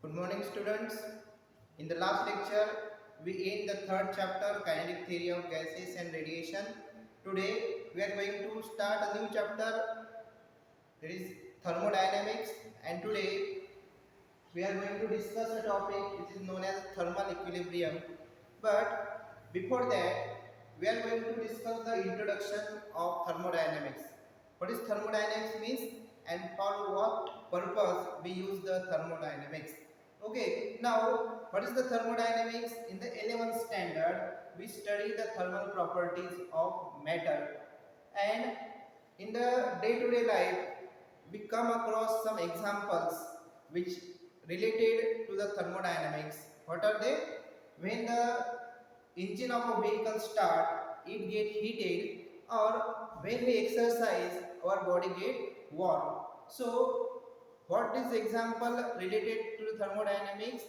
Good morning, students. In the last lecture, we end the third chapter, Kinetic Theory of Gases and Radiation. Today, we are going to start a new chapter, that is Thermodynamics. And today, we are going to discuss a topic which is known as thermal equilibrium. But before that, we are going to discuss the introduction of thermodynamics. What is thermodynamics means and for what purpose we use the thermodynamics. Okay, now what is the thermodynamics? In the 11th standard, we study the thermal properties of matter, and in the day-to-day life, we come across some examples which related to the thermodynamics. What are they? When the engine of a vehicle start, it get heated, or when we exercise, our body get warm. So what is example related to thermodynamics?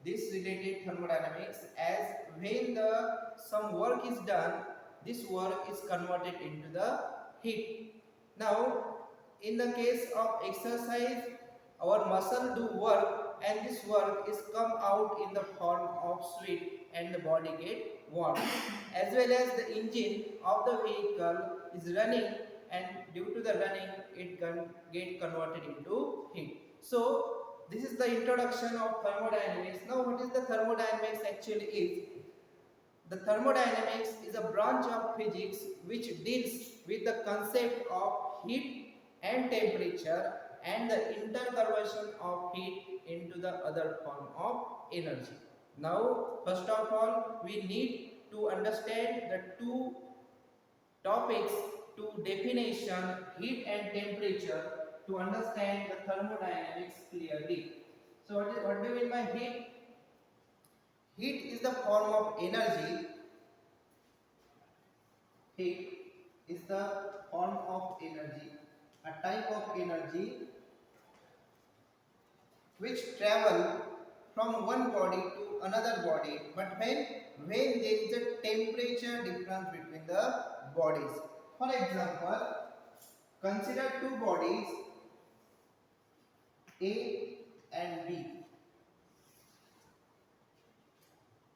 This related thermodynamics as when the some work is done, this work is converted into the heat. Now, in the case of exercise, our muscle do work, and this work is come out in the form of sweat, and the body get warm. As well as the engine of the vehicle is running, and due to the running, it can get converted into heat. So this is the introduction of thermodynamics. Now what is the thermodynamics actually is? The thermodynamics is a branch of physics which deals with the concept of heat and temperature and the interconversion of heat into the other form of energy. Now, first of all, we need to understand the two topics to definition heat and temperature to understand the thermodynamics clearly. So what do you mean by heat? Heat is the form of energy. Heat is the form of energy, a type of energy which travel from one body to another body, but when there is a temperature difference between the bodies. For example, consider two bodies A and B.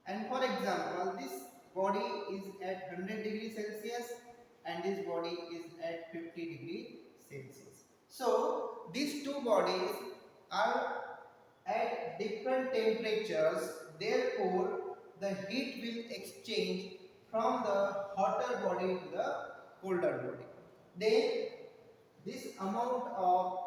And for example, this body is at 100 degrees Celsius and this body is at 50 degrees Celsius. So these two bodies are at different temperatures, therefore the heat will exchange from the hotter body to the colder body. Then this amount of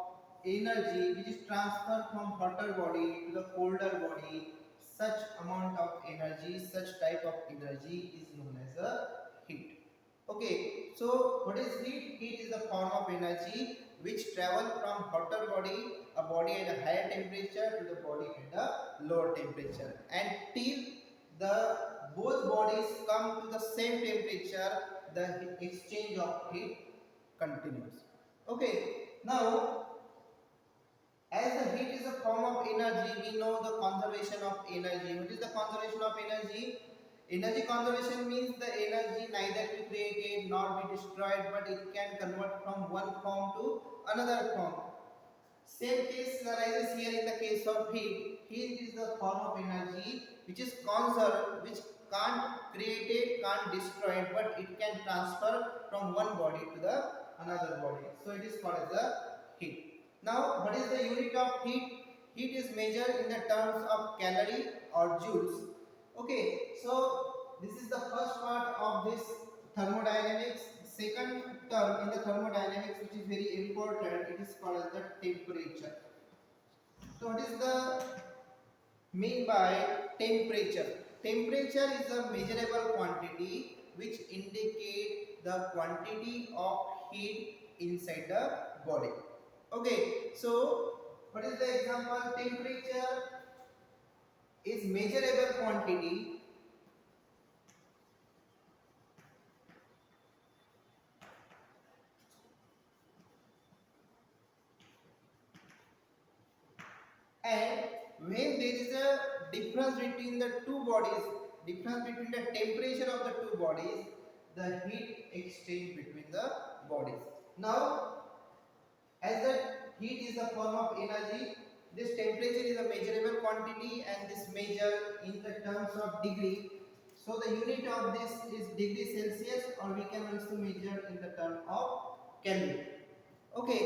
energy which is transferred from hotter body to the colder body, such amount of energy, such type of energy is known as a heat. Okay, so what is heat? Heat is the form of energy which travel from hotter body, a body at a higher temperature, to the body at a lower temperature, and till the both bodies come to the same temperature, the exchange of heat continues. Okay, now as the heat is a form of energy, we know the conservation of energy. What is the conservation of energy? Energy conservation means the energy neither be created nor be destroyed, but it can convert from one form to another form. Same case arises here in the case of heat. Heat is the form of energy which is conserved, which can't create it, can't destroy it, but it can transfer from one body to the another body. So it is called as the heat. Now, what is the unit of heat? Heat is measured in the terms of calorie or joules. Okay, so this is the first part of this thermodynamics. Second term in the thermodynamics which is very important, it is called as the temperature. So what is the mean by temperature? Temperature is a measurable quantity which indicate the quantity of heat inside the body. Okay, so what is the example? Temperature is measurable quantity and when there is a difference between the two bodies, difference between the temperature of the two bodies, the heat exchange between the bodies. Now, as the heat is a form of energy, This temperature is a measurable quantity and this measure in the terms of degree. So the unit of this is degree Celsius, or we can also measure in the term of Kelvin. Okay,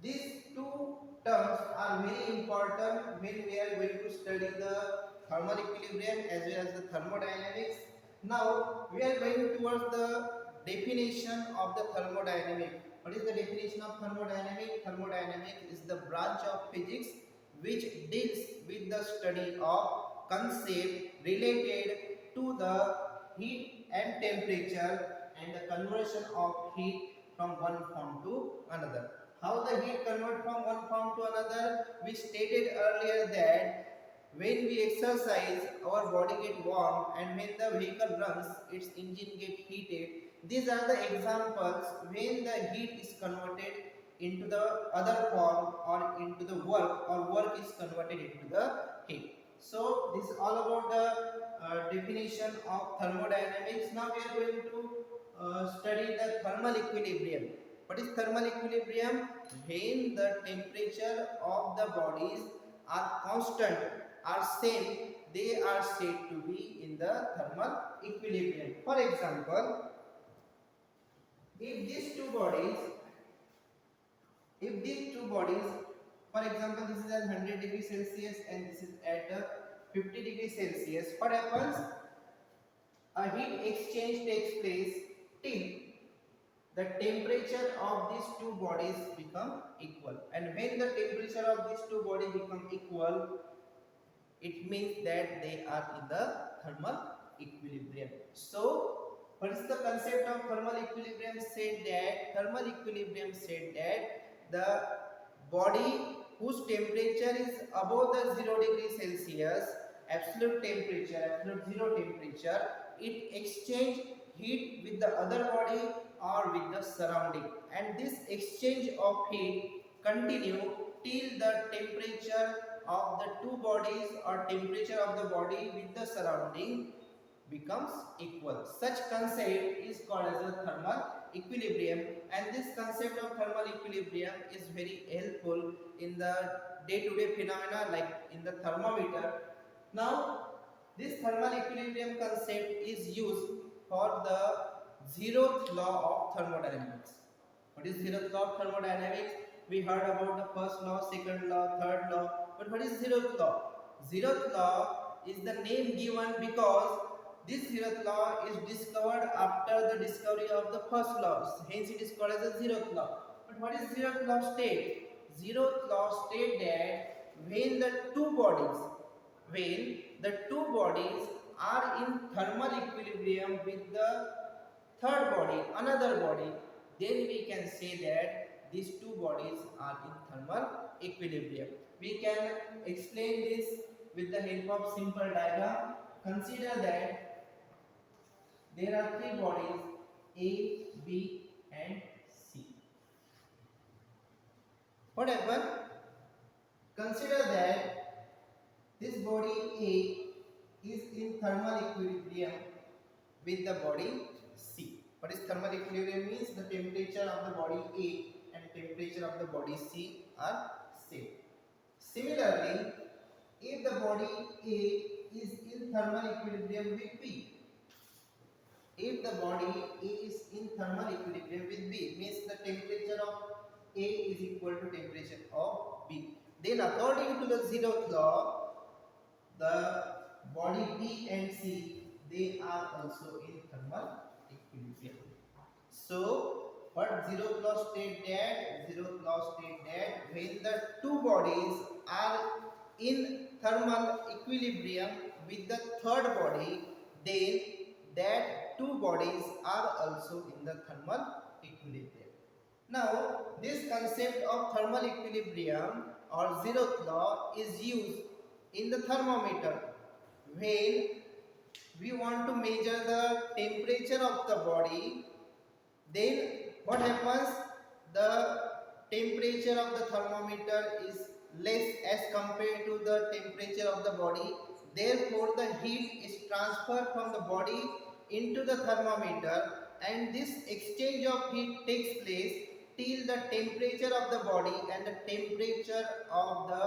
these two terms are very important when we are going to study the thermal equilibrium as well as the thermodynamics. Now we are going towards the definition of the thermodynamic. What is the definition of thermodynamic? Thermodynamic is the branch of physics which deals with the study of concept related to the heat and temperature and the conversion of heat from one form to another. How the heat convert from one form to another? We stated earlier that when we exercise, our body get warm, and when the vehicle runs, its engine get heated. These are the examples when the heat is converted into the other form or into the work, or work is converted into the heat. So this is all about the definition of thermodynamics. Now we are going to study the thermal equilibrium. What is thermal equilibrium? When the temperature of the bodies are constant, are same, they are said to be in the thermal equilibrium. For example, if these two bodies, for example, this is at 100 degrees Celsius and this is at 50 degrees Celsius, what happens? A heat exchange takes place till the temperature of these two bodies become equal. And when the temperature of these two bodies become equal, it means that they are in the thermal equilibrium. So, what is the concept of thermal equilibrium? Thermal equilibrium said that the body whose temperature is above the 0 degree Celsius, absolute zero temperature, it exchange heat with the other body or with the surrounding, and this exchange of heat continue till the temperature of the two bodies or temperature of the body with the surrounding becomes equal. Such concept is called as a thermal equilibrium, and this concept of thermal equilibrium is very helpful in the day-to-day phenomena like in the thermometer. Now this thermal equilibrium concept is used for the zeroth law of thermodynamics. What is zeroth law of thermodynamics? We heard about the first law, second law, third law, but what is zeroth law? Zeroth law is the name given because this zeroth law is discovered after the discovery of the first law. Hence it is called as a zeroth law. But what is zeroth law state? Zeroth law state that when the two bodies are in thermal equilibrium with the third body, another body, then we can say that these two bodies are in thermal equilibrium. We can explain this with the help of simple diagram. Consider that there are three bodies A, B and C. What happened? Consider that this body A is in thermal equilibrium with the body C. What is thermal equilibrium means? The temperature of the body A and temperature of the body C are same. Similarly, if the body A is in thermal equilibrium with B, if the body A is in thermal equilibrium with B, means the temperature of A is equal to temperature of B, then according to the zeroth law, the body B and C, they are also in thermal equilibrium. So what zeroth law state that? Zeroth law state that when the two bodies are in thermal equilibrium with the third body, then that two bodies are also in the thermal equilibrium. Now this concept of thermal equilibrium or zeroth law is used in the thermometer when we want to measure the temperature of the body. Then what happens? The temperature of the thermometer is less as compared to the temperature of the body. Therefore, the heat is transferred from the body into the thermometer, and this exchange of heat takes place till the temperature of the body and the temperature of the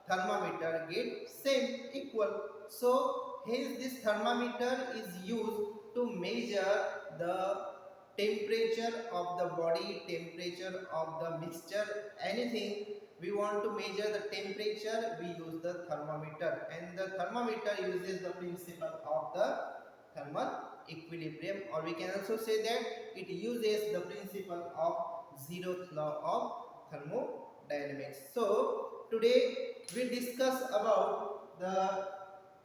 thermometer get same equal. So hence this thermometer is used to measure the temperature of the body, temperature of the mixture, anything we want to measure the temperature, we use the thermometer, and the thermometer uses the principle of the thermal equilibrium, or we can also say that it uses the principle of Zeroth law of thermodynamics. So today we discuss about the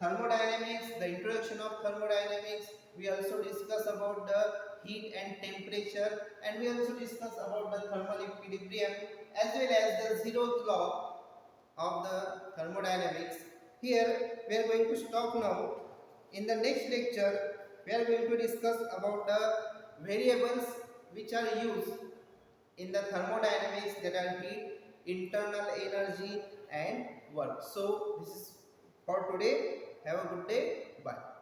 thermodynamics, the introduction of thermodynamics. We also discuss about the heat and temperature, and we also discuss about the thermal equilibrium as well as the Zeroth law of the thermodynamics. Here we are going to stop now. In the next lecture we are going to discuss about the variables which are used in the thermodynamics, that are heat, internal energy and work. So this is for today. Have a good day. Bye.